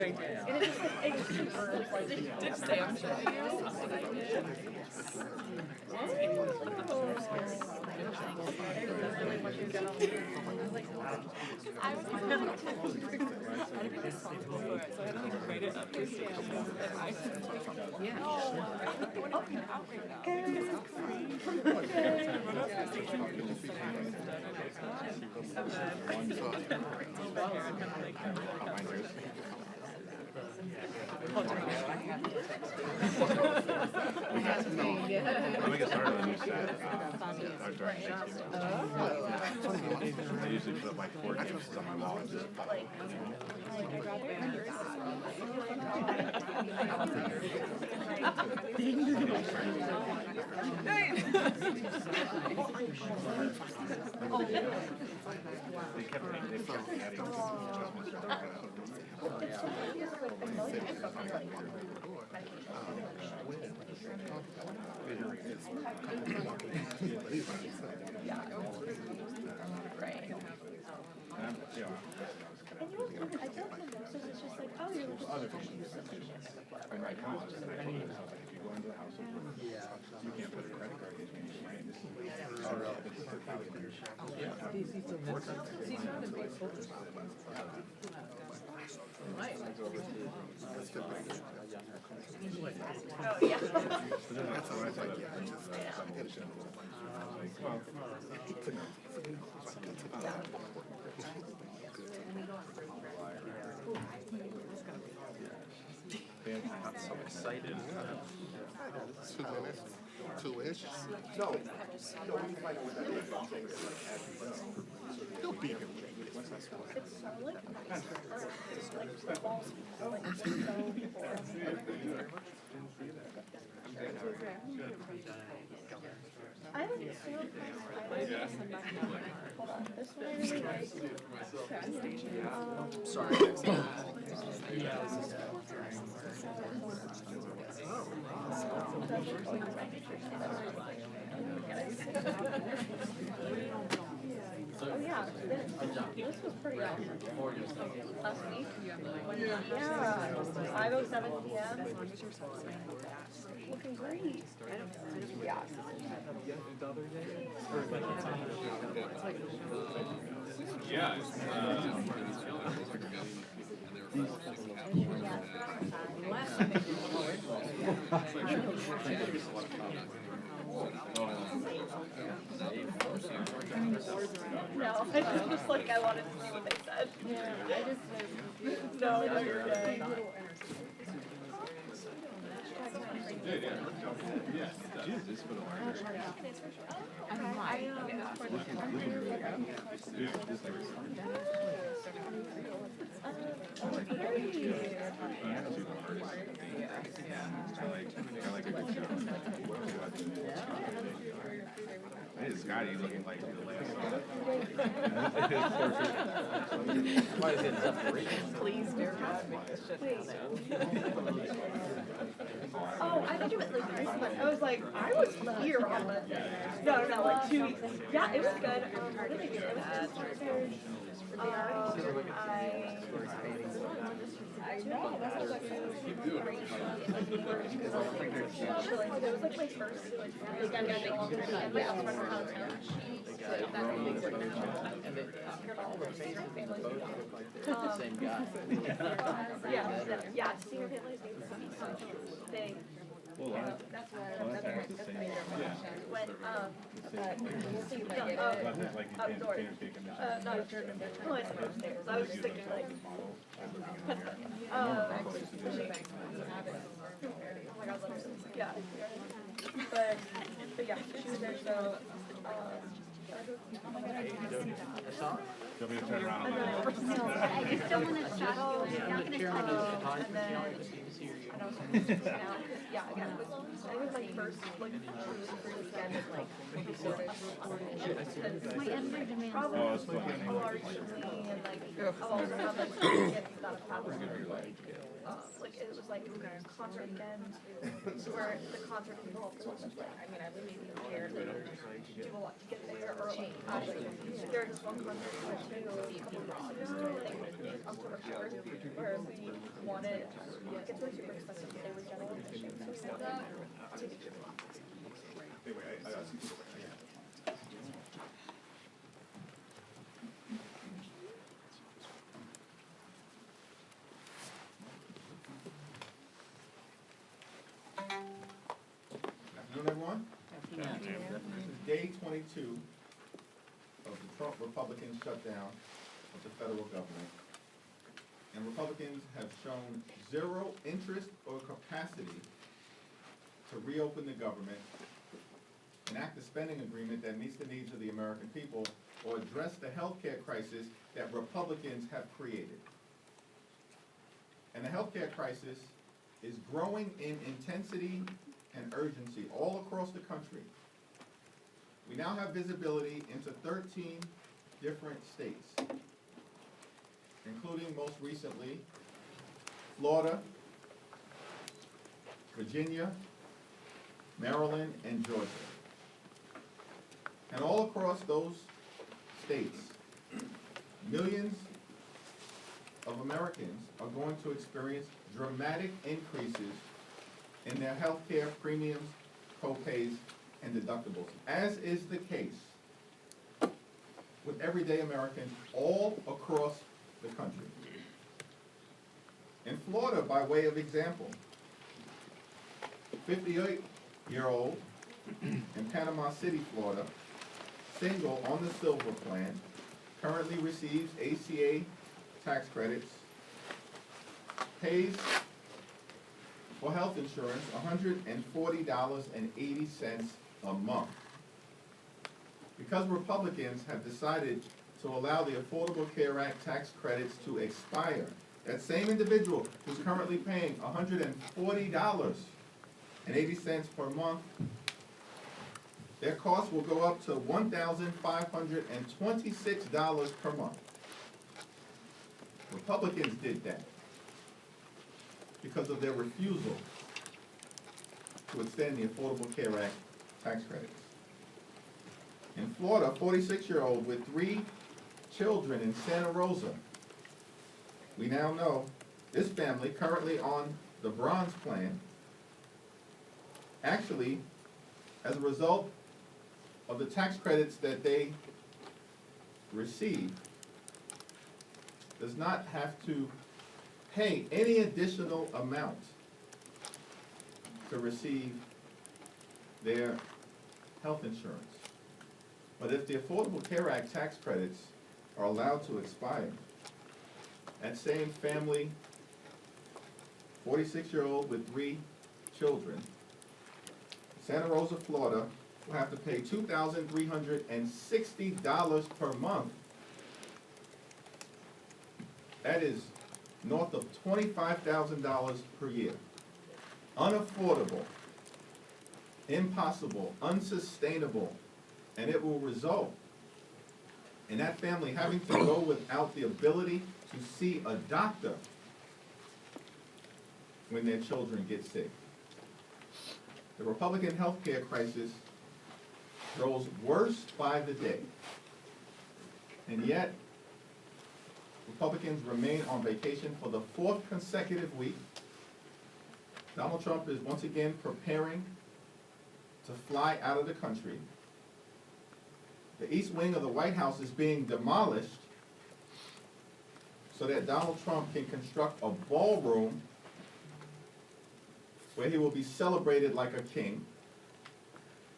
And it just like it super like did Sam show you? I was responsible for it, so I had to like write it up to Sam, and I said, yeah. I went up and out right now. This is crazy. I wrote up the station and just said I was done and it's not. And then over here, I kind of like I'm gonna get started on a new set. I usually put like 4 gifts on my wall and just they kept adding adjustments. right. And you know, I feel like the nurses, it's just like, oh, you're just use sufficient. And my conscious, and I told them, if you go into the house of work, you can't put a credit card in your name. This is Oh, yeah. I'm so excited. 2 minutes. 2-ish. No. He'll beat him. It's so like nice. Like balls, like it's so I like so hold on. This one I really like. Sorry. Oh yeah, this was pretty awesome. Last week? Yeah. 5:07 p.m. Looking great. Yeah. Yeah. No, I just like I wanted to see what they said. Yeah, I just no, you're good. Jesus, but Hey, Scotty looking like the last Why is it separation? Please verify make this shit happen. Oh, I think it was like this month. I was like, I was here on Monday. No, like 2 weeks. Yeah, it was good. What did I do? It was good. I know. That's what I was like. It was like my first like I'm gonna make my outside content. Same guy. Yeah, senior families they that's when outdoors. Not upstairs. I was just thinking like oh my god, yeah. But yeah, she was there, so oh my god, I didn't see that. Do you want me to turn around? No, I just don't want to shut off. I'm not going to touch it. And then, yeah, again, it was my first, like, weekend of, like, before my energy demands. Probably, and, like, I'll also have, like, gifts that have happened, like, it was, like, concert weekend, where the concert people, like, I mean, I wouldn't even care, like, do a lot to get there, or, like, like, there was one conference question a couple months ago, I think October 4th, where we wanted, it's really super expensive to stay with general admission, so we wanted to Anyway, I see people right now. Afternoon, everyone. This is day 22 of the Trump Republican shutdown of the federal government. And Republicans have shown zero interest or capacity to reopen the government, enact a spending agreement that meets the needs of the American people, or address the healthcare crisis that Republicans have created. And the healthcare crisis is growing in intensity and urgency all across the country. We now have visibility into 13 different states, including most recently Florida, Virginia, Maryland, and Georgia. And all across those states, millions of Americans are going to experience dramatic increases in their health care premiums, co-pays, and deductibles, as is the case with everyday Americans all across the country. In Florida, by way of example, 58-year-old in Panama City, Florida, single on the Silver Plan, currently receives ACA tax credits, pays for health insurance $140.80 a month. Because Republicans have decided to allow the Affordable Care Act tax credits to expire, that same individual who's currently paying $140.80 per month, their costs will go up to $1,526 per month. Republicans did that because of their refusal to extend the Affordable Care Act tax credits. In Florida, a 46-year-old with 3 children in Santa Rosa, we now know this family, currently on the Bronze Plan, actually, as a result of the tax credits that they receive, does not have to pay any additional amount to receive their health insurance. But if the Affordable Care Act tax credits are allowed to expire, that same family, 46-year-old with 3 children, Santa Rosa, Florida, will have to pay $2,360 per month. That is north of $25,000 per year. Unaffordable, impossible, unsustainable, and it will result in that family having to go without the ability to see a doctor when their children get sick. The Republican health care crisis grows worse by the day, and yet Republicans remain on vacation for the 4th consecutive week. Donald Trump is once again preparing to fly out of the country. The East Wing of the White House is being demolished so that Donald Trump can construct a ballroom where he will be celebrated like a king.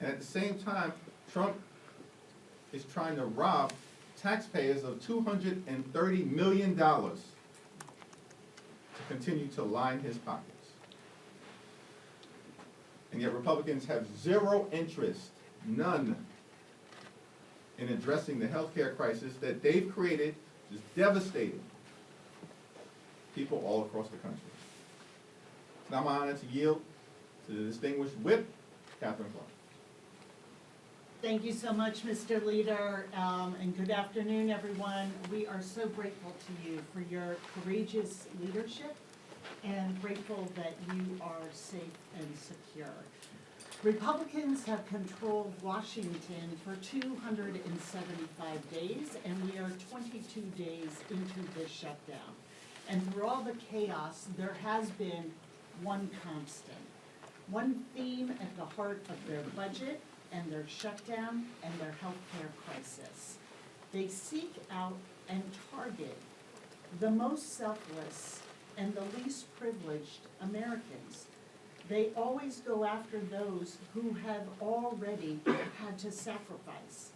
And at the same time, Trump is trying to rob taxpayers of $230 million to continue to line his pockets. And yet Republicans have zero interest, none, in addressing the healthcare crisis that they've created, is devastating people all across the country. It's now my honor to yield to the distinguished whip, Katherine Clark. Thank you so much, Mr. Leader, and good afternoon, everyone. We are so grateful to you for your courageous leadership and grateful that you are safe and secure. Republicans have controlled Washington for 275 days, and we are 22 days into this shutdown. And through all the chaos, there has been one constant, one theme at the heart of their budget and their shutdown and their healthcare crisis. They seek out and target the most selfless and the least privileged Americans. They always go after those who have already had to sacrifice.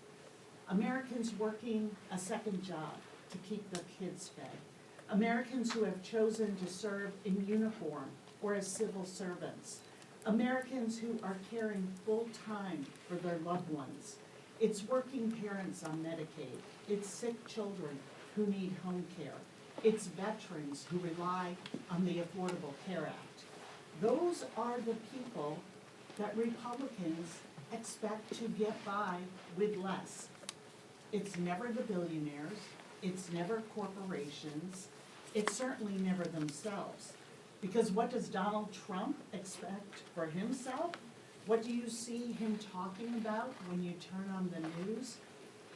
Americans working a second job to keep their kids fed. Americans who have chosen to serve in uniform or as civil servants. Americans who are caring full-time for their loved ones. It's working parents on Medicaid. It's sick children who need home care. It's veterans who rely on the Affordable Care Act. Those are the people that Republicans expect to get by with less. It's never the billionaires, it's never corporations, it's certainly never themselves. Because what does Donald Trump expect for himself? What do you see him talking about when you turn on the news?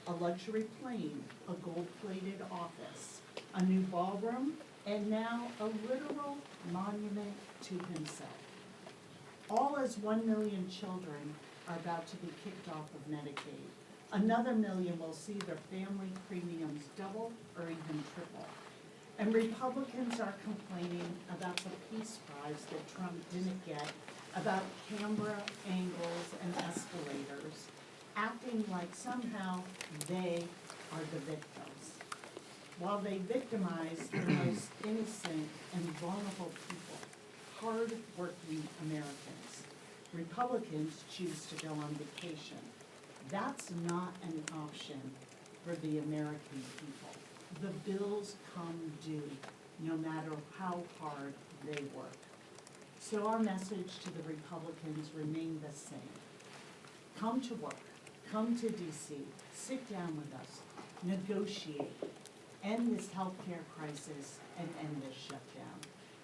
A luxury plane, a gold-plated office, a new ballroom, and now a literal monument to himself. All as 1 million children are about to be kicked off of Medicaid. Another million will see their family premiums double or even triple. And Republicans are complaining about the peace prize that Trump didn't get, about camera angles and escalators, acting like somehow they are the victims. While they victimize the most innocent and vulnerable people, hard-working Americans, Republicans choose to go on vacation. That's not an option for the American people. The bills come due, no matter how hard they work. So our message to the Republicans remain the same. Come to work, come to DC, sit down with us, negotiate, end this healthcare crisis, and end this shutdown.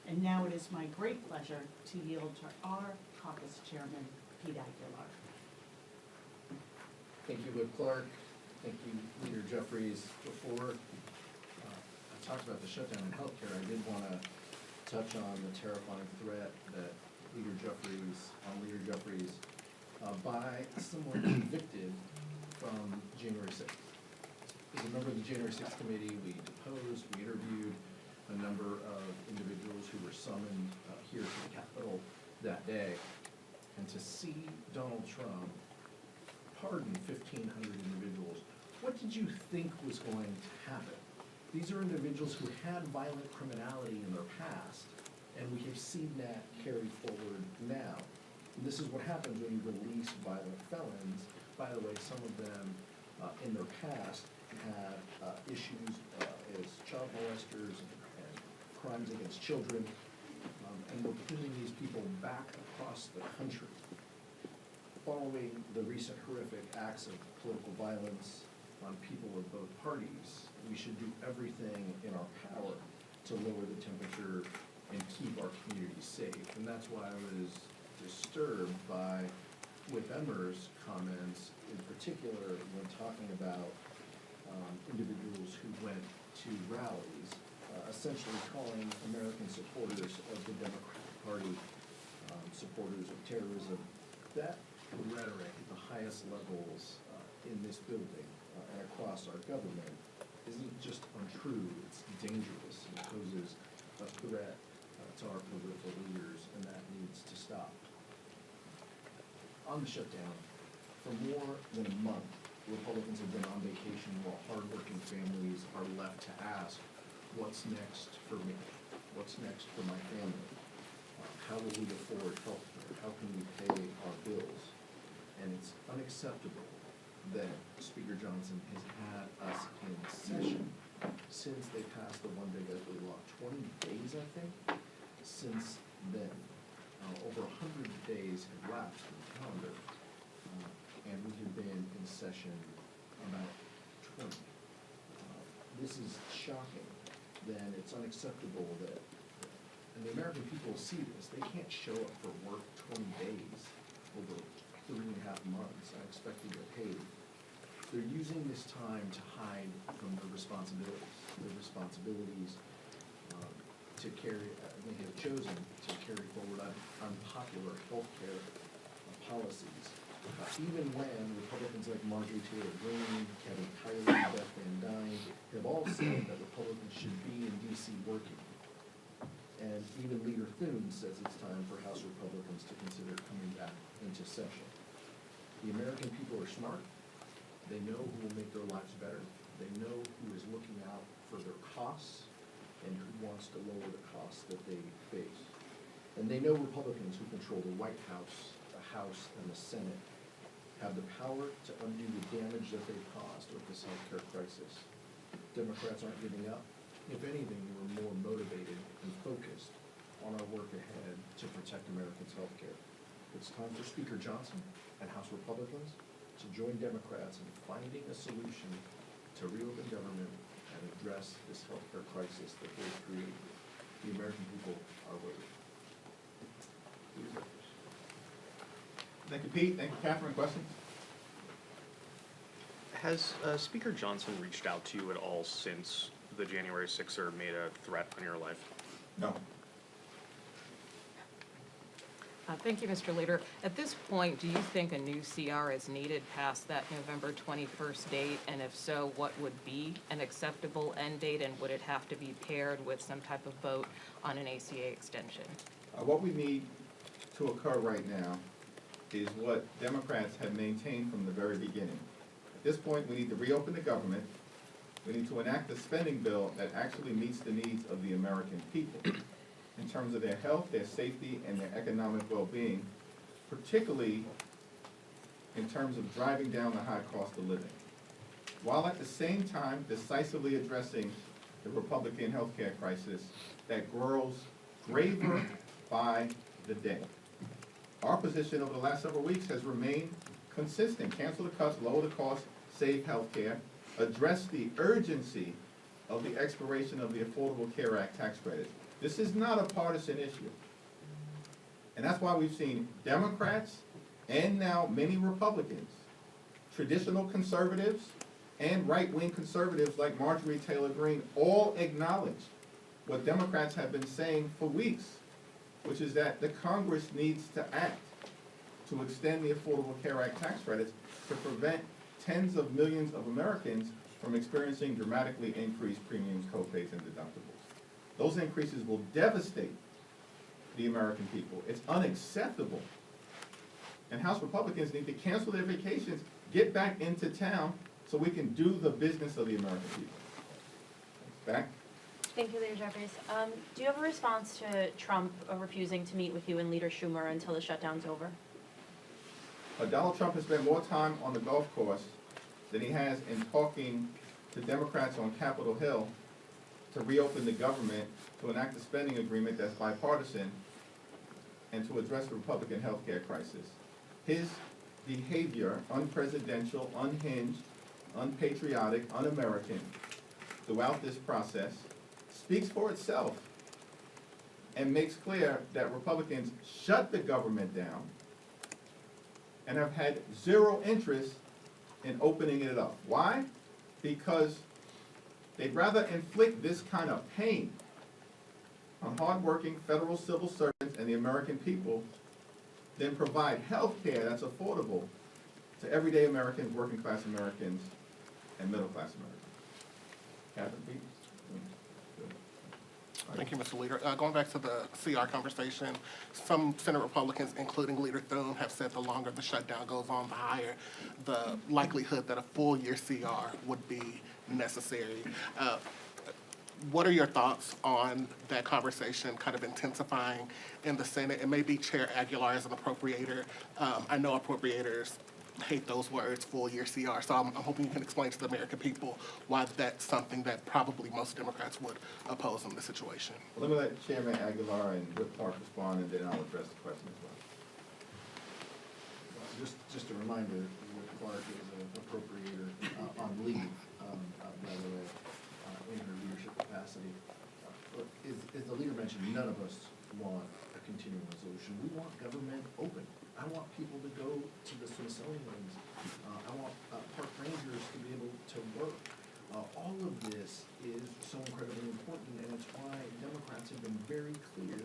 And now it is my great pleasure to yield to our caucus chairman, Pete Aguilar. Thank you, Whip Clark. Thank you, Leader Jeffries. Before I talked about the shutdown in healthcare, I did want to touch on the terrifying threat that Leader Jeffries, by someone convicted from January 6th. As a member of the January 6th committee, we deposed, we interviewed a number of individuals who were summoned here to the Capitol that day. And to see Donald Trump pardon 1,500 individuals, what did you think was going to happen? These are individuals who had violent criminality in their past, and we have seen that carry forward now. And this is what happens when you release violent felons. By the way, some of them in their past had issues as child molesters and crimes against children, and we're putting these people back across the country. Following the recent horrific acts of political violence on people of both parties, we should do everything in our power to lower the temperature and keep our communities safe. And that's why I was disturbed by Whip Emmer's comments, in particular when talking about individuals who went to rallies, essentially calling American supporters of the Democratic Party supporters of terrorism. That rhetoric at the highest levels in this building and across our government isn't just untrue, it's dangerous. It poses a threat to our political leaders, and that needs to stop. On the shutdown, for more than a month, Republicans have been on vacation while hardworking families are left to ask, what's next for me? What's next for my family? How will we afford health care? How can we pay our bills? And it's unacceptable that Speaker Johnson has had us in session since they passed the One Big Ugly Law. 20 days, I think, since then. Over 100 days have lapsed in the calendar, and we have been in session about 20. This is shocking. Then it's unacceptable that, and the American people see this, they can't show up for work 20 days over 3.5 months. I expect to get paid. They're using this time to hide from their responsibilities. Their responsibilities to carry, they have chosen to carry forward unpopular healthcare policies. Even when Republicans like Marjorie Taylor Greene, Kevin Kiley, Beth Van Dyne have all said that Republicans should be in D.C. working. And even Leader Thune says it's time for House Republicans to consider coming back into session. The American people are smart. They know who will make their lives better. They know who is looking out for their costs and who wants to lower the costs that they face. And they know Republicans who control the White House, the House, and the Senate have the power to undo the damage that they've caused with this healthcare crisis. Democrats aren't giving up. If anything, we're more motivated and focused on our work ahead to protect Americans' healthcare. It's time for Speaker Johnson and House Republicans to join Democrats in finding a solution to reopen government and address this healthcare crisis that they've created. The American people are waiting. Thank you, Pete. Thank you, Catherine. Questions? Has Speaker Johnson reached out to you at all since the January 6er made a threat on your life? No. Thank you, Mr. Leader. At this point, do you think a new CR is needed past that November 21st date? And if so, what would be an acceptable end date? And would it have to be paired with some type of vote on an ACA extension? What we need to occur right now is what Democrats have maintained from the very beginning. At this point, we need to reopen the government. We need to enact a spending bill that actually meets the needs of the American people in terms of their health, their safety, and their economic well-being, particularly in terms of driving down the high cost of living, while at the same time decisively addressing the Republican healthcare crisis that grows graver by the day. Our position over the last several weeks has remained consistent. Cancel the cuts, lower the cost, save healthcare, address the urgency of the expiration of the Affordable Care Act tax credit. This is not a partisan issue. And that's why we've seen Democrats and now many Republicans, traditional conservatives and right-wing conservatives like Marjorie Taylor Greene, all acknowledge what Democrats have been saying for weeks, which is that the Congress needs to act to extend the Affordable Care Act tax credits to prevent tens of millions of Americans from experiencing dramatically increased premiums, copays, and deductibles. Those increases will devastate the American people. It's unacceptable. And House Republicans need to cancel their vacations, get back into town, so we can do the business of the American people. Back. Thank you, Leader Jeffries. Do you have a response to Trump refusing to meet with you and Leader Schumer until the shutdown's over? Donald Trump has spent more time on the golf course than he has in talking to Democrats on Capitol Hill to reopen the government, to enact a spending agreement that's bipartisan, and to address the Republican health care crisis. His behavior, unpresidential, unhinged, unpatriotic, un-American, throughout this process, speaks for itself and makes clear that Republicans shut the government down and have had zero interest in opening it up. Why? Because they'd rather inflict this kind of pain on hardworking federal civil servants and the American people than provide health care that's affordable to everyday Americans, working class Americans, and middle class Americans. Catherine, please. Thank you, Mr. Leader. Going back to the CR conversation, some Senate Republicans, including Leader Thune, have said the longer the shutdown goes on, the higher the likelihood that a full year CR would be necessary. What are your thoughts on that conversation kind of intensifying in the Senate? And maybe Chair Aguilar as an appropriator. I know appropriators hate those words, full year CR, so I'm hoping you can explain to the American people why that's something that probably most Democrats would oppose in this situation. Well, let me let Chairman Aguilar and Whip Clark respond, and then I'll address the question as well. Just a reminder, Whip Clark is an appropriator on leave, by the way, in her leadership capacity. As the leader mentioned, none of us want a continuing resolution. We want government open. I want people to go to the Smithsonian's. I want park rangers to be able to work. All of this is so incredibly important, and it's why Democrats have been very clear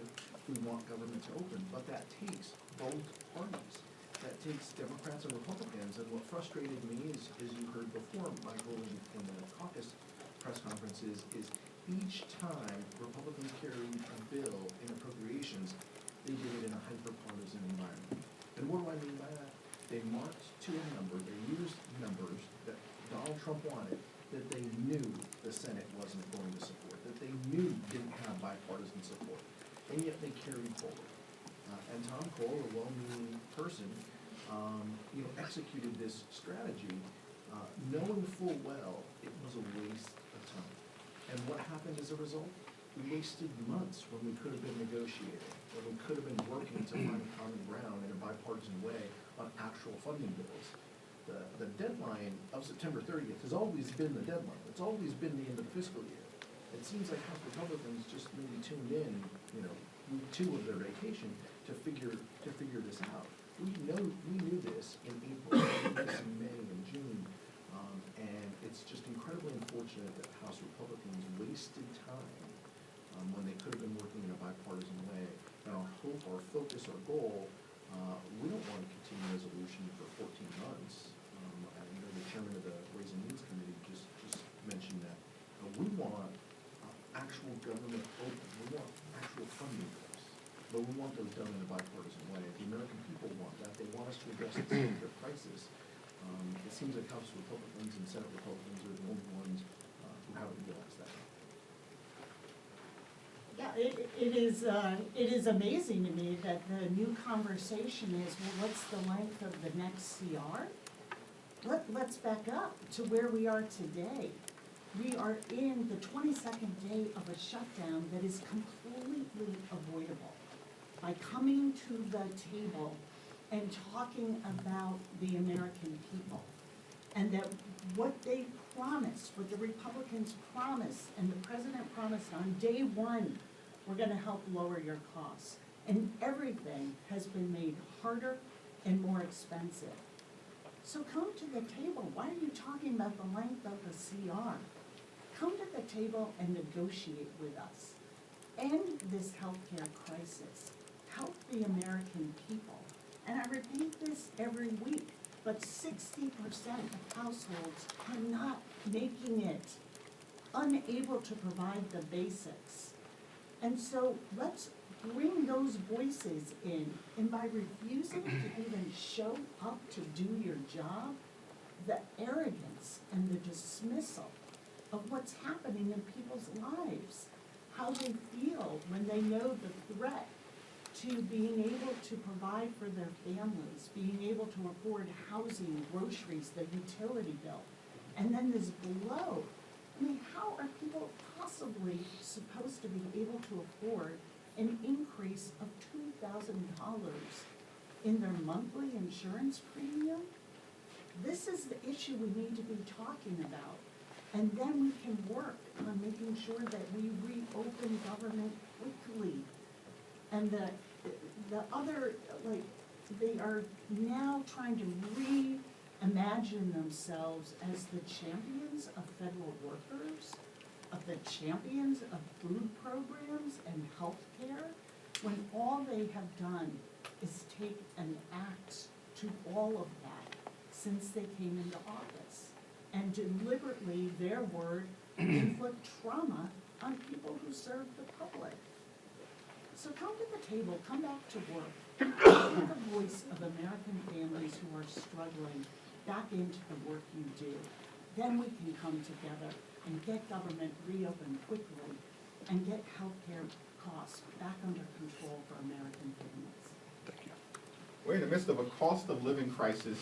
we want government to open. But that takes both parties. That takes Democrats and Republicans. And what frustrated me is, as you heard before, Michael, in the caucus press conferences, is each time Republicans carried a bill in appropriations, they did it in a hyper-partisan environment. And what do I mean by that? They marked to a number, they used numbers that Donald Trump wanted, that they knew the Senate wasn't going to support, that they knew didn't have bipartisan support, and yet they carried forward. And Tom Cole, a well-meaning person, executed this strategy, knowing full well it was a waste of time. And what happened as a result? We wasted months when we could have been negotiating, when we could have been working to find common ground in a bipartisan way on actual funding bills. The deadline of September 30th has always been the deadline. It's always been the end of the fiscal year. It seems like House Republicans just maybe tuned in, week 2 of their vacation to figure this out. We knew this in April, we knew this in May and June, and it's just incredibly unfortunate that House Republicans wasted time when they could have been working in a bipartisan way. And our hope, our focus, our goal, we don't want to continue resolution for 14 months. I know the chairman of the Ways and Means Committee just mentioned that. We want actual government open. We want actual funding bills. But we want those done in a bipartisan way. The American people want that. They want us to address the healthcare crisis. It seems like House Republicans and Senate Republicans are the only ones who haven't realized that. Yeah, it is amazing to me that the new conversation is, well, what's the length of the next CR? Let's back up to where we are today. We are in the 22nd day of a shutdown that is completely avoidable. By coming to the table and talking about the American people, and that what they promised, what the Republicans promised, and the president promised on day 1, we're gonna help lower your costs. And everything has been made harder and more expensive. So come to the table. Why are you talking about the length of the CR? Come to the table and negotiate with us. End this healthcare crisis. Help the American people. And I repeat this every week, but 60% of households are not making it, unable to provide the basics. And so let's bring those voices in, and by refusing to even show up to do your job, the arrogance and the dismissal of what's happening in people's lives, how they feel when they know the threat to being able to provide for their families, being able to afford housing, groceries, the utility bill, and then this blow. I mean, how are people possibly supposed to be able to afford an increase of $2,000 in their monthly insurance premium? This is the issue we need to be talking about. And then we can work on making sure that we reopen government quickly. And the other, they are now trying to reimagine themselves as the champions of federal workers, of the champions of food programs and health care, when all they have done is take an axe to all of that since they came into office, and deliberately, their word, inflict trauma on people who serve the public. So come to the table, come back to work, put the voice of American families who are struggling back into the work you do. Then we can come together and get government reopened quickly and get healthcare costs back under control for American families. Thank you. We're in the midst of a cost of living crisis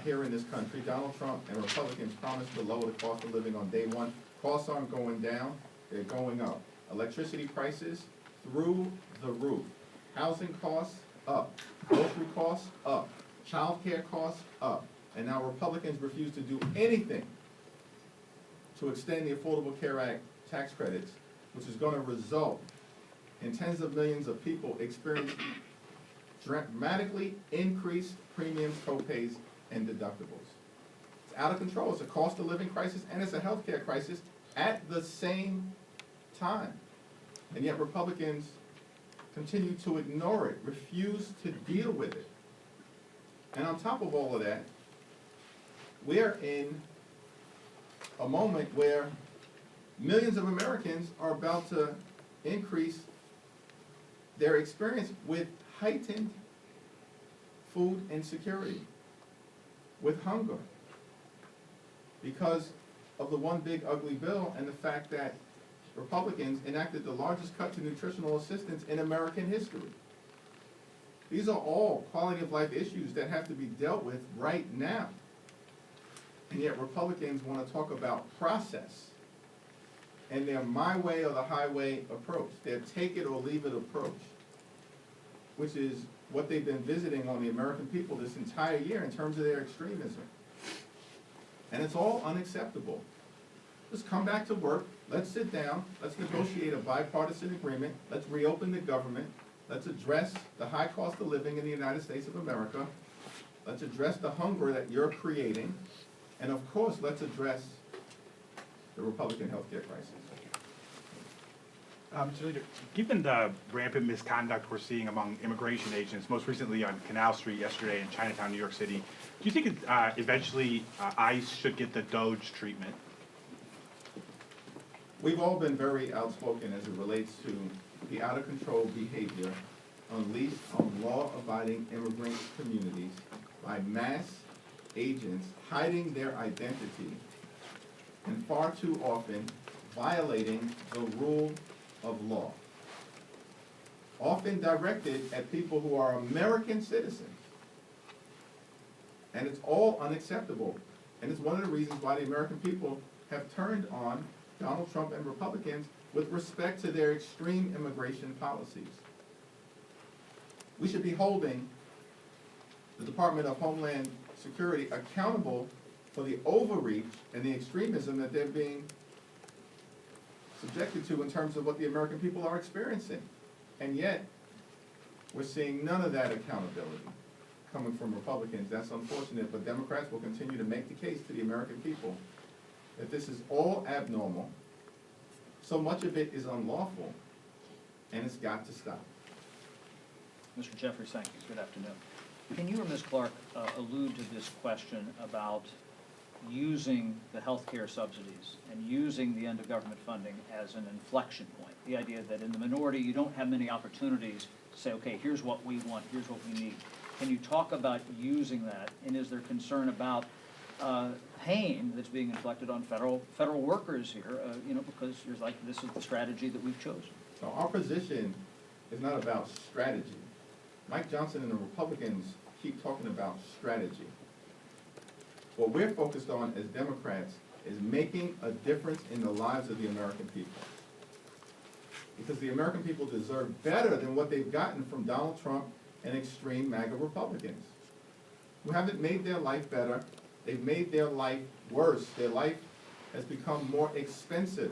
here in this country. Donald Trump and Republicans promised to lower the cost of living on day 1. Costs aren't going down, they're going up. Electricity prices through the roof. Housing costs up. Grocery costs up. Child care costs up. And now Republicans refuse to do anything to extend the Affordable Care Act tax credits, which is going to result and tens of millions of people experience dramatically increased premiums, co-pays, and deductibles. It's out of control. It's a cost of living crisis and it's a healthcare crisis at the same time. And yet Republicans continue to ignore it, refuse to deal with it. And on top of all of that, we're in a moment where millions of Americans are about to increase their experience with heightened food insecurity, with hunger, because of the one big ugly bill and the fact that Republicans enacted the largest cut to nutritional assistance in American history. These are all quality of life issues that have to be dealt with right now. And yet Republicans want to talk about process and their my way or the highway approach, their take it or leave it approach, which is what they've been visiting on the American people this entire year in terms of their extremism. And it's all unacceptable. Just come back to work, let's sit down, let's negotiate a bipartisan agreement, let's reopen the government, let's address the high cost of living in the United States of America, let's address the hunger that you're creating, and of course, let's address the Republican healthcare crisis. Mr. Leader, given the rampant misconduct we're seeing among immigration agents, most recently on Canal Street yesterday in Chinatown, New York City, do you think eventually ICE should get the Doge treatment? We've all been very outspoken as it relates to the out-of-control behavior unleashed on law-abiding immigrant communities by mass agents hiding their identity and far too often violating the rule of law, often directed at people who are American citizens. And it's all unacceptable. And it's one of the reasons why the American people have turned on Donald Trump and Republicans with respect to their extreme immigration policies. We should be holding the Department of Homeland Security accountable for the overreach and the extremism that they're being subjected to in terms of what the American people are experiencing. And yet, we're seeing none of that accountability coming from Republicans. That's unfortunate, but Democrats will continue to make the case to the American people that this is all abnormal, so much of it is unlawful, and it's got to stop. Mr. Jeffries, thank you. Good afternoon. Can you or Ms. Clark allude to this question about using the healthcare subsidies and using the end of government funding as an inflection point? The idea that in the minority you don't have many opportunities to say, okay, here's what we want, here's what we need. Can you talk about using that, and is there concern about pain that's being inflicted on federal workers here, because there's like, this is the strategy that we've chosen? So our position is not about strategy. Mike Johnson and the Republicans keep talking about strategy. What we're focused on as Democrats is making a difference in the lives of the American people. Because the American people deserve better than what they've gotten from Donald Trump and extreme MAGA Republicans, who haven't made their life better. They've made their life worse. Their life has become more expensive.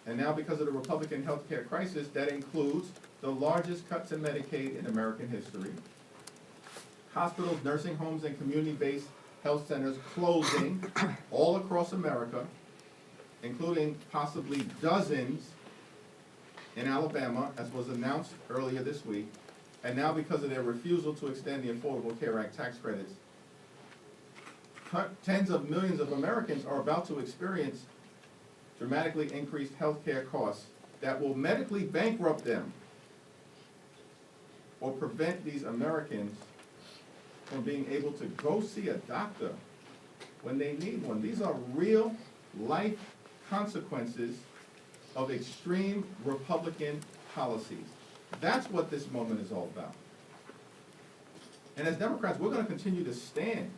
And now because of the Republican health care crisis, that includes the largest cut to Medicaid in American history, hospitals, nursing homes, and community-based health centers closing all across America, including possibly dozens in Alabama, as was announced earlier this week. And now because of their refusal to extend the Affordable Care Act tax credits, tens of millions of Americans are about to experience dramatically increased health care costs that will medically bankrupt them or prevent these Americans from being able to go see a doctor when they need one. These are real life consequences of extreme Republican policies. That's what this moment is all about. And as Democrats, we're going to continue to stand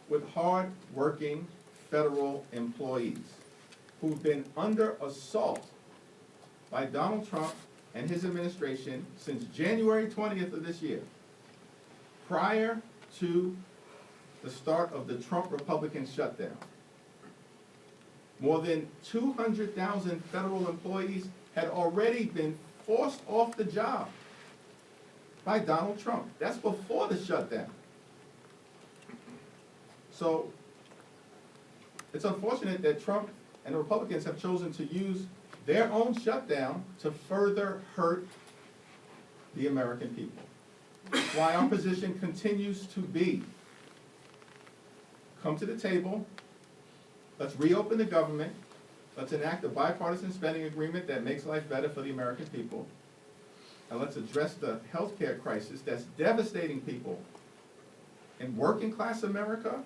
with hard-working federal employees who've been under assault by Donald Trump and his administration since January 20th of this year, prior to the start of the Trump Republican shutdown. More than 200,000 federal employees had already been forced off the job by Donald Trump. That's before the shutdown. So it's unfortunate that Trump and the Republicans have chosen to use their own shutdown to further hurt the American people. Why our position continues to be, come to the table, let's reopen the government, let's enact a bipartisan spending agreement that makes life better for the American people, and let's address the healthcare crisis that's devastating people in working class America,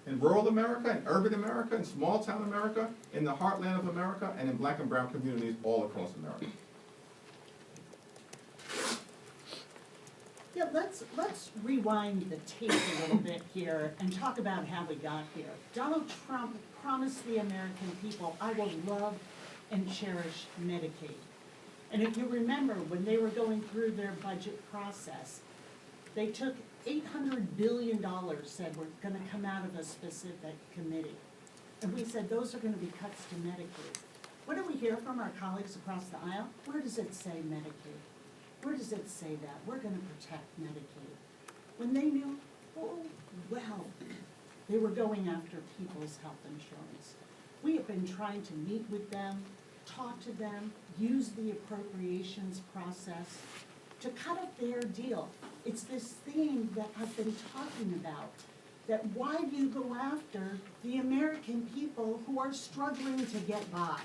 in rural America, in urban America, in small town America, in the heartland of America, and in black and brown communities all across America. Yeah, let's rewind the tape a little bit here and talk about how we got here. Donald Trump promised the American people, I will love and cherish Medicaid. And if you remember, when they were going through their budget process, they took $800 billion, said we're gonna come out of a specific committee. And we said, those are gonna be cuts to Medicaid. What do we hear from our colleagues across the aisle? Where does it say Medicaid? Where does it say that? We're gonna protect Medicaid. When they knew, oh, well, they were going after people's health insurance. We have been trying to meet with them, talk to them, use the appropriations process to cut a fair deal. It's this thing that I've been talking about, that why do you go after the American people who are struggling to get by?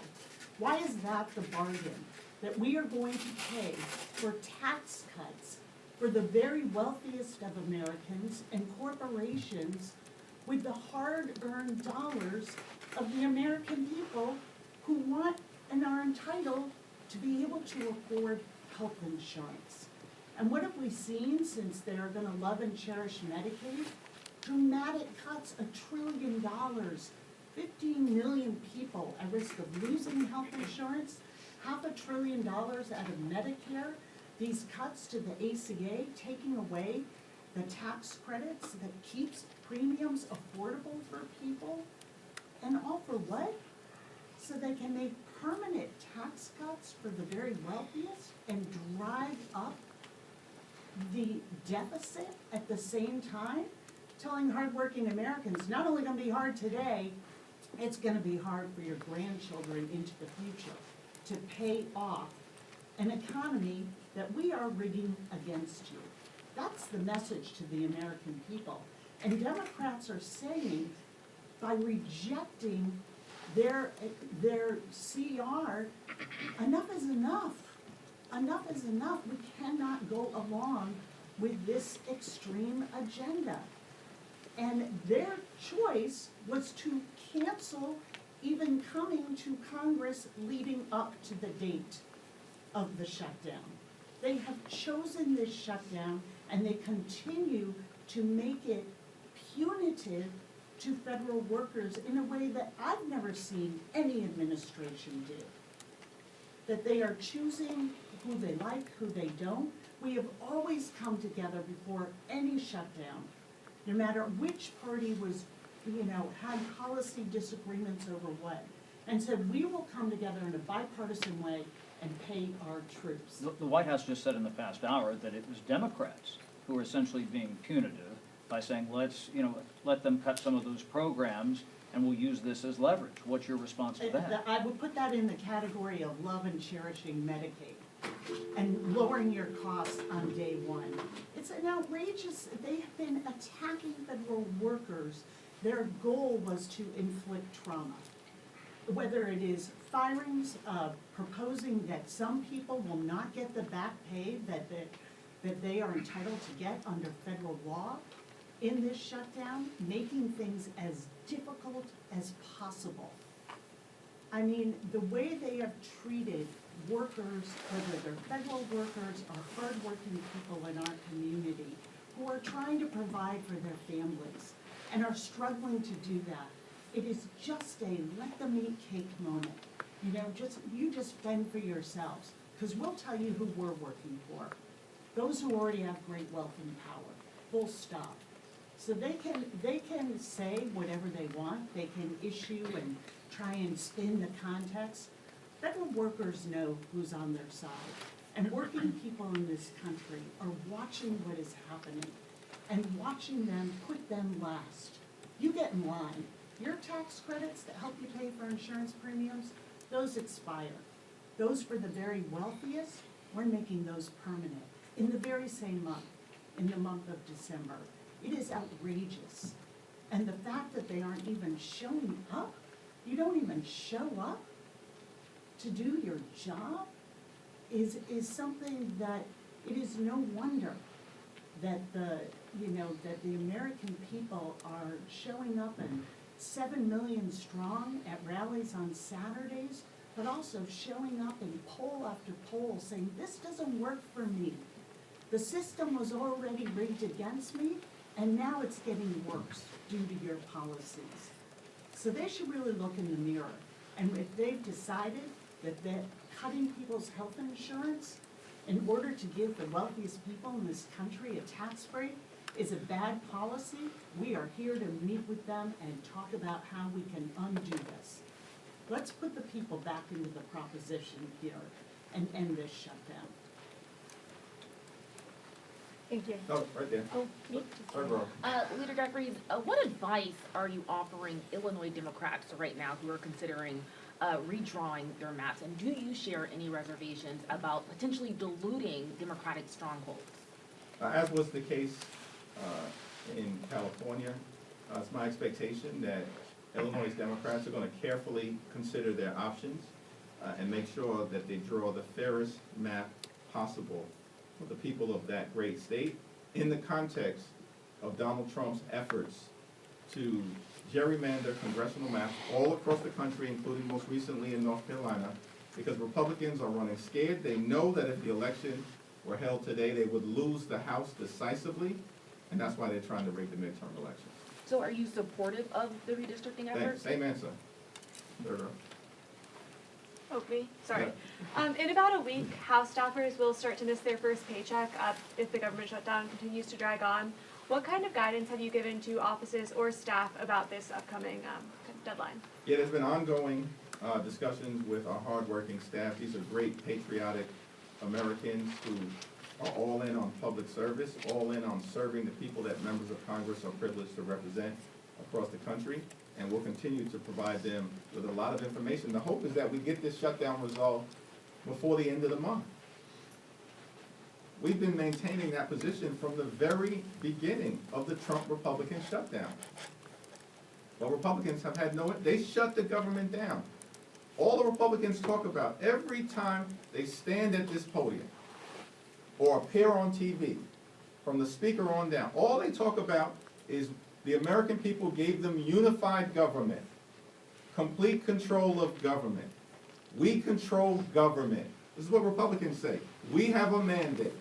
Why is that the bargain? That we are going to pay for tax cuts for the very wealthiest of Americans and corporations with the hard-earned dollars of the American people who want and are entitled to be able to afford health insurance. And what have we seen since they're gonna love and cherish Medicaid? Dramatic cuts, $1 trillion, 15 million people at risk of losing health insurance, $500 billion out of Medicare, these cuts to the ACA, taking away the tax credits that keeps premiums affordable for people, and all for what? So they can make permanent tax cuts for the very wealthiest and drive up the deficit at the same time, telling hardworking Americans, not only gonna be hard today, it's gonna be hard for your grandchildren into the future to pay off an economy that we are rigging against you. That's the message to the American people. And Democrats are saying, by rejecting their CR, enough is enough. Enough is enough. We cannot go along with this extreme agenda. And their choice was to cancel even coming to Congress leading up to the date of the shutdown. They have chosen this shutdown, and they continue to make it punitive to federal workers in a way that I've never seen any administration do. That they are choosing who they like, who they don't. We have always come together before any shutdown, no matter which party was, had policy disagreements over what, and said, we will come together in a bipartisan way and pay our troops. The White House just said in the past hour that it was Democrats who were essentially being punitive by saying, let's, let them cut some of those programs and we'll use this as leverage. What's your response to that? I would put that in the category of love and cherishing Medicaid and lowering your costs on day one. It's an outrageous, they have been attacking federal workers. Their goal was to inflict trauma. Whether it is firings, proposing that some people will not get the back pay that they are entitled to get under federal law in this shutdown, making things as difficult as possible. I mean, the way they have treated workers, whether they're federal workers or hardworking people in our community, who are trying to provide for their families and are struggling to do that. It is just a let them eat cake moment. You just fend for yourselves, because we'll tell you who we're working for. Those who already have great wealth and power, full stop. So they can say whatever they want, they can issue and try and spin the context, Federal workers know who's on their side. And working people in this country are watching what is happening and watching them put them last. You get in line. Your tax credits that help you pay for insurance premiums, those expire. Those for the very wealthiest, we're making those permanent in the very same month, in the month of December. It is outrageous. And the fact that they aren't even showing up, you don't even show up to do your job, is something that it is no wonder that that the American people are showing up and 7 million strong at rallies on Saturdays, but also showing up in poll after poll saying, this doesn't work for me. The system was already rigged against me, and now it's getting worse due to your policies. So they should really look in the mirror. And if they've decided that cutting people's health insurance in order to give the wealthiest people in this country a tax break is a bad policy, we are here to meet with them and talk about how we can undo this. Let's put the people back into the proposition here and end this shutdown. Thank you. Oh, right there. Oh, me? Third row. Leader Jeffries, what advice are you offering Illinois Democrats right now who are considering redrawing their maps? And do you share any reservations about potentially diluting Democratic strongholds? As was the case in California, it's my expectation that Illinois Democrats are going to carefully consider their options and make sure that they draw the fairest map possible for the people of that great state in the context of Donald Trump's efforts to gerrymander congressional maps all across the country, including most recently in North Carolina, because Republicans are running scared. They know that if the election were held today, they would lose the House decisively, and that's why they're trying to rig the midterm elections. So are you supportive of the redistricting efforts? Same answer. Third row. Oh, me? Sorry. In about a week, House staffers will start to miss their first paycheck if the government shutdown continues to drag on. What kind of guidance have you given to offices or staff about this upcoming deadline? Yeah, there's been ongoing discussions with our hardworking staff. These are great patriotic Americans who are all in on public service, all in on serving the people that members of Congress are privileged to represent across the country. And we'll continue to provide them with a lot of information. The hope is that we get this shutdown resolved before the end of the month. We've been maintaining that position from the very beginning of the Trump Republican shutdown. Well, Republicans have had they shut the government down. All the Republicans talk about every time they stand at this podium or appear on TV, from the speaker on down, all they talk about is the American people gave them unified government, complete control of government. We control government. This is what Republicans say. We have a mandate.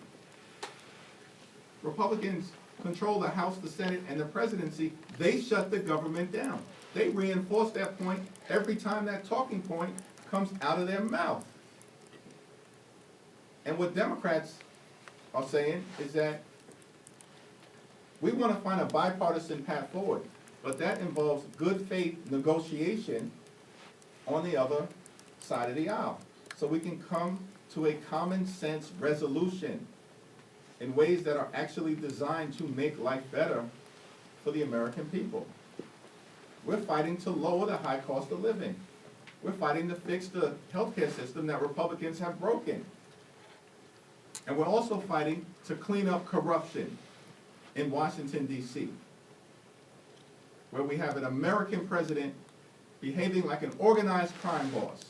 Republicans control the House, the Senate, and the presidency. They shut the government down. They reinforce that point every time that talking point comes out of their mouth. And what Democrats are saying is that we want to find a bipartisan path forward, but that involves good faith negotiation on the other side of the aisle, so we can come to a common sense resolution in ways that are actually designed to make life better for the American people. We're fighting to lower the high cost of living. We're fighting to fix the healthcare system that Republicans have broken. And we're also fighting to clean up corruption in Washington, D.C., where we have an American president behaving like an organized crime boss,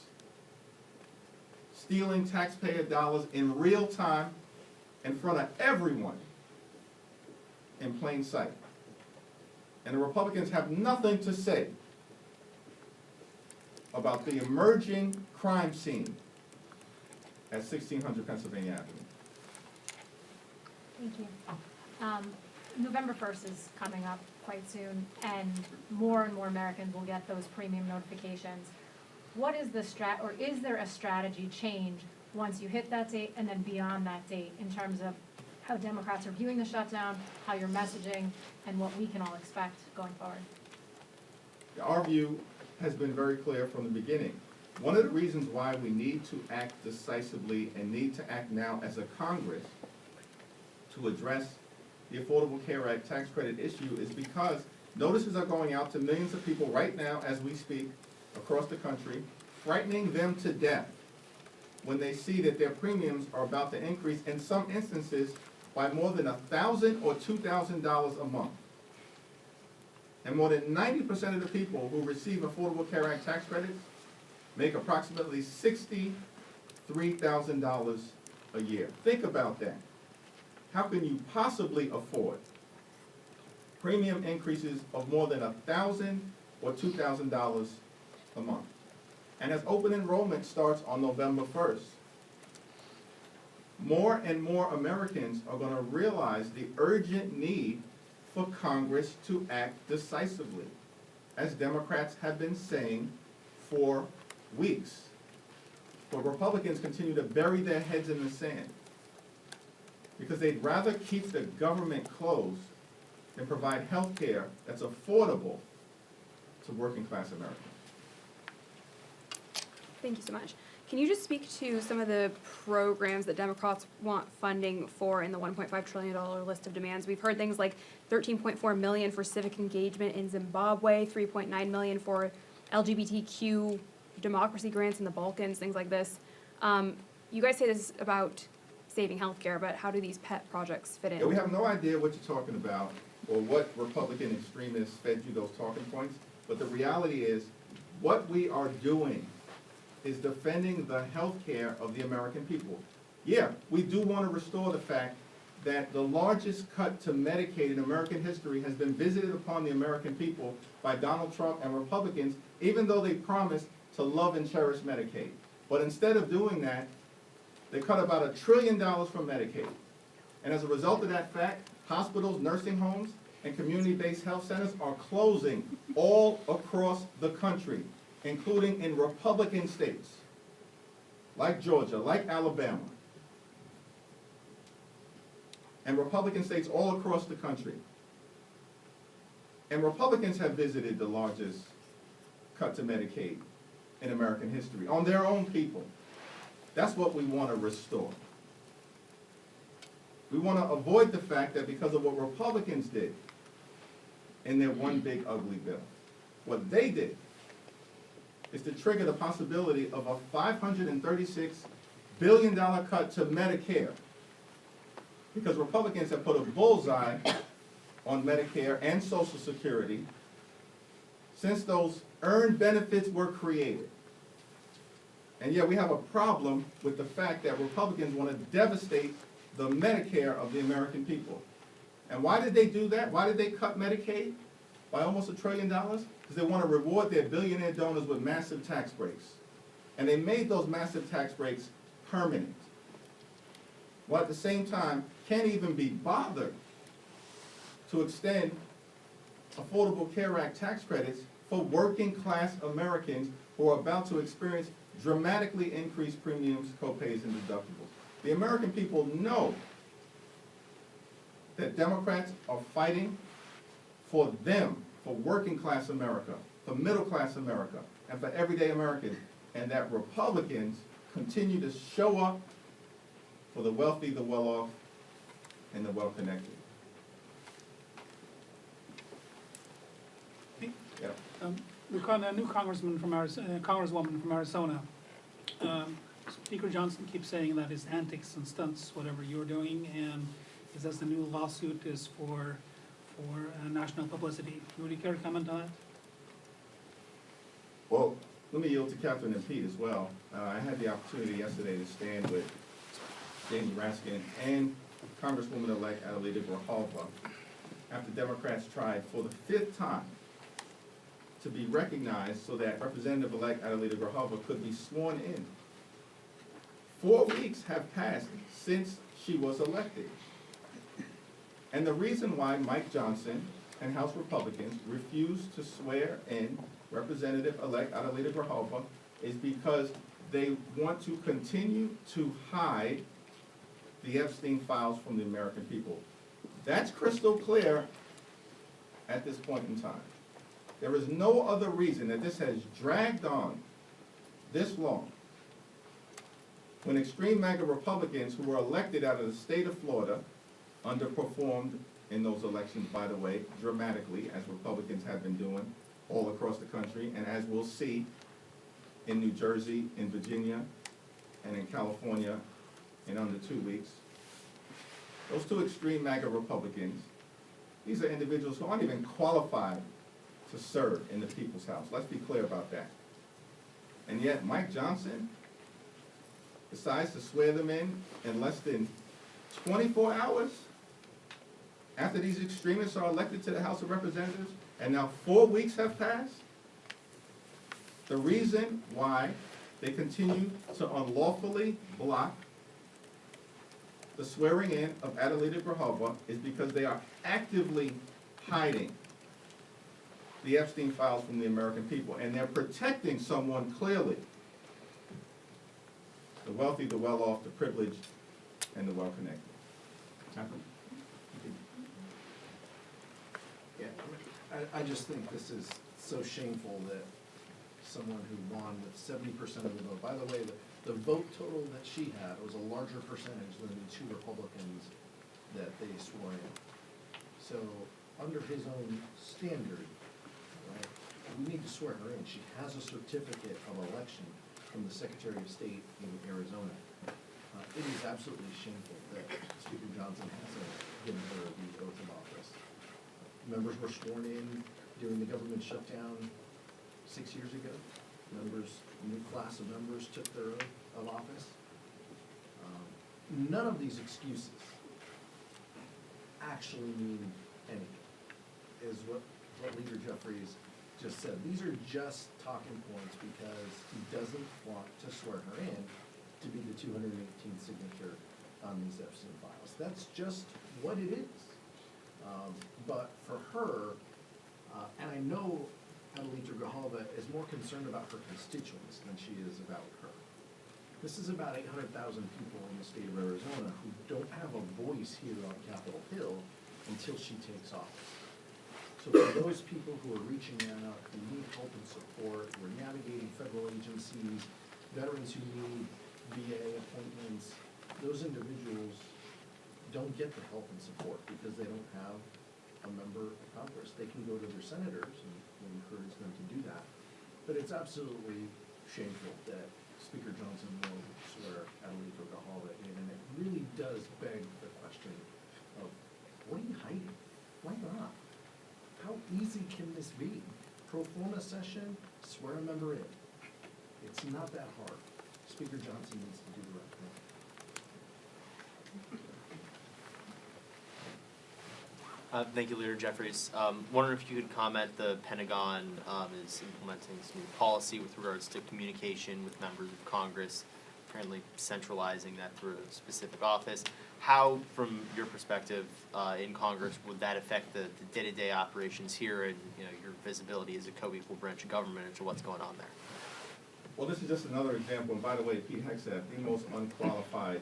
stealing taxpayer dollars in real time in front of everyone in plain sight. And the Republicans have nothing to say about the emerging crime scene at 1600 Pennsylvania Avenue. Thank you. November 1st is coming up quite soon, and more Americans will get those premium notifications. What is the or is there a strategy change once you hit that date and then beyond that date in terms of how Democrats are viewing the shutdown, how you're messaging, and what we can all expect going forward? Our view has been very clear from the beginning. One of the reasons why we need to act decisively and need to act now as a Congress to address the Affordable Care Act tax credit issue is because notices are going out to millions of people right now as we speak across the country, frightening them to death when they see that their premiums are about to increase, in some instances, by more than $1,000 or $2,000 a month. And more than 90% of the people who receive Affordable Care Act tax credits make approximately $63,000 a year. Think about that. How can you possibly afford premium increases of more than $1,000 or $2,000 a month? And as open enrollment starts on November 1st, more and more Americans are going to realize the urgent need for Congress to act decisively, as Democrats have been saying for weeks. But Republicans continue to bury their heads in the sand because they'd rather keep the government closed than provide health care that's affordable to working class Americans. Thank you so much. Can you just speak to some of the programs that Democrats want funding for in the $1.5 trillion list of demands? We've heard things like $13.4 million for civic engagement in Zimbabwe, $3.9 million for LGBTQ democracy grants in the Balkans, things like this. You guys say this is about saving healthcare, but how do these pet projects fit in? Yeah, we have no idea what you're talking about or what Republican extremists fed you those talking points, but the reality is what we are doing is defending the health care of the American people. Yeah, we do want to restore the fact that the largest cut to Medicaid in American history has been visited upon the American people by Donald Trump and Republicans, even though they promised to love and cherish Medicaid. But instead of doing that, they cut about $1 trillion from Medicaid. And as a result of that fact, hospitals, nursing homes, and community-based health centers are closing all across the country, including in Republican states, like Georgia, like Alabama, and Republican states all across the country. And Republicans have visited the largest cut to Medicaid in American history on their own people. That's what we want to restore. We want to avoid the fact that because of what Republicans did in their one big ugly bill, what they did is to trigger the possibility of a $536 billion cut to Medicare, because Republicans have put a bullseye on Medicare and Social Security since those earned benefits were created. And yet we have a problem with the fact that Republicans want to devastate the Medicare of the American people. And why did they do that? Why did they cut Medicaid by almost $1 trillion? Because they want to reward their billionaire donors with massive tax breaks. And they made those massive tax breaks permanent, while at the same time can't even be bothered to extend Affordable Care Act tax credits for working class Americans who are about to experience dramatically increased premiums, co-pays, and deductibles. The American people know that Democrats are fighting for them, for working class America, for middle class America, and for everyday Americans, and that Republicans continue to show up for the wealthy, the well-off, and the well-connected. Yep. A new congressman from Arizona, congresswoman from Arizona. Speaker Johnson keeps saying that his antics and stunts, whatever you're doing, and he says the new lawsuit is for national publicity. Would you care to comment on that? Well, let me yield to Katherine and Pete as well. I had the opportunity yesterday to stand with Jamie Raskin and Congresswoman-elect Aguilar after Democrats tried for the 5th time to be recognized so that Representative-elect Aguilar could be sworn in. 4 weeks have passed since she was elected. And the reason why Mike Johnson and House Republicans refused to swear in Representative-elect Aguilar is because they want to continue to hide the Epstein files from the American people. That's crystal clear at this point in time. There is no other reason that this has dragged on this long, when extreme MAGA Republicans who were elected out of the state of Florida underperformed in those elections, by the way, dramatically, as Republicans have been doing all across the country, and as we'll see in New Jersey, in Virginia, and in California in under 2 weeks. Those two extreme MAGA Republicans, these are individuals who aren't even qualified to serve in the People's House. Let's be clear about that. And yet Mike Johnson decides to swear them in less than 24 hours after these extremists are elected to the House of Representatives, and now 4 weeks have passed. The reason why they continue to unlawfully block the swearing in of Adelita Grijalva is because they are actively hiding the Epstein files from the American people, and they're protecting someone clearly. The wealthy, the well-off, the privileged, and the well-connected. Katherine? Yeah, I just think this is so shameful that someone who won with 70% of the vote, by the way, the vote total that she had was a larger percentage than the two Republicans that they swore in. So, under his own standard, right, we need to swear her in. She has a certificate of election from the Secretary of State in Arizona. It is absolutely shameful that Speaker Johnson hasn't given her the oath of office. Members were sworn in during the government shutdown 6 years ago. Members, a new class of members took their oath of office. None of these excuses actually mean anything, is what Leader Jeffries just said. These are just talking points because he doesn't want to swear her in to be the 218th signature on these Epstein files. That's just what it is. But for her, and I know Adelita Grijalva is more concerned about her constituents than she is about her. This is about 800,000 people in the state of Arizona who don't have a voice here on Capitol Hill until she takes office. So for those people who are reaching out, who need help and support, who are navigating federal agencies, veterans who need VA appointments, those individuals don't get the help and support because they don't have a member of Congress. They can go to their senators, and we encourage them to do that. But it's absolutely shameful that Speaker Johnson will swear Adelita Grijalva in, and it really does beg the question of, what are you hiding? Why not? How easy can this be? Pro forma session, swear a member in. It's not that hard. Speaker Johnson needs to do the right thing. Thank you, Leader Jeffries. Wondering if you could comment, the Pentagon is implementing some new policy with regards to communication with members of Congress, apparently centralizing that through a specific office. How, from your perspective in Congress, would that affect the day-to-day operations here and your visibility as a co-equal branch of government into what's going on there? Well, this is just another example, and by the way, Pete Hegseth, the most unqualified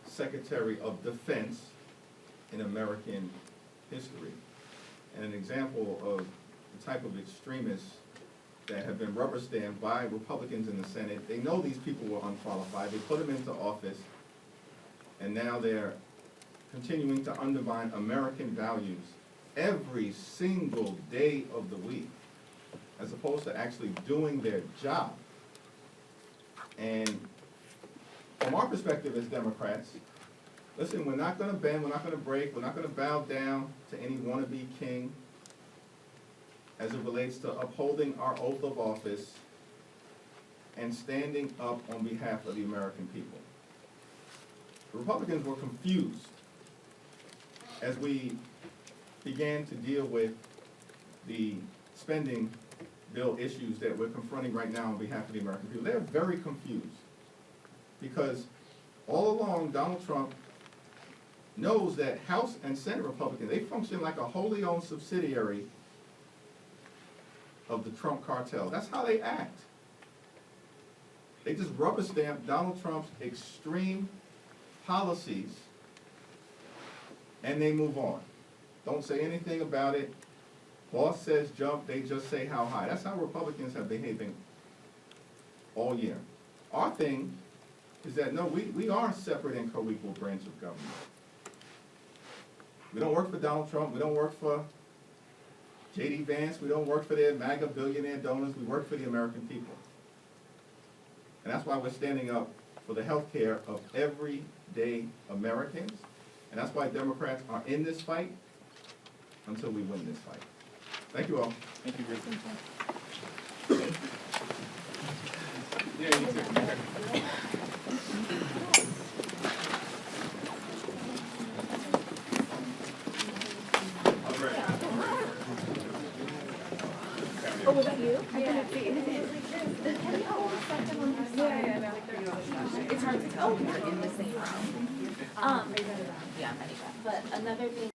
Secretary of Defense in American history, and an example of the type of extremists that have been rubber stamped by Republicans in the Senate. They know these people were unqualified. They put them into office, and now they're continuing to undermine American values every single day of the week, as opposed to actually doing their job. And from our perspective as Democrats, listen, we're not going to bend, we're not going to break, we're not going to bow down to any wannabe king as it relates to upholding our oath of office and standing up on behalf of the American people. The Republicans were confused as we began to deal with the spending bill issues that we're confronting right now on behalf of the American people. They're very confused because all along Donald Trump knows that House and Senate Republicans, they function like a wholly owned subsidiary of the Trump cartel. That's how they act. They just rubber stamp Donald Trump's extreme policies and they move on. Don't say anything about it. Boss says jump, they just say how high. That's how Republicans have behaving all year. Our thing is that, no, we are a separate and co-equal branch of government. We don't work for Donald Trump, we don't work for J.D. Vance, we don't work for their MAGA billionaire donors, we work for the American people. And that's why we're standing up for the health care of everyday Americans. And that's why Democrats are in this fight until we win this fight. Thank you all. Thank you, Rick. Yeah, you too. Oh, was that you? I didn't see it. Yeah. It's hard to tell when you're in the same room. Yeah, but another thing.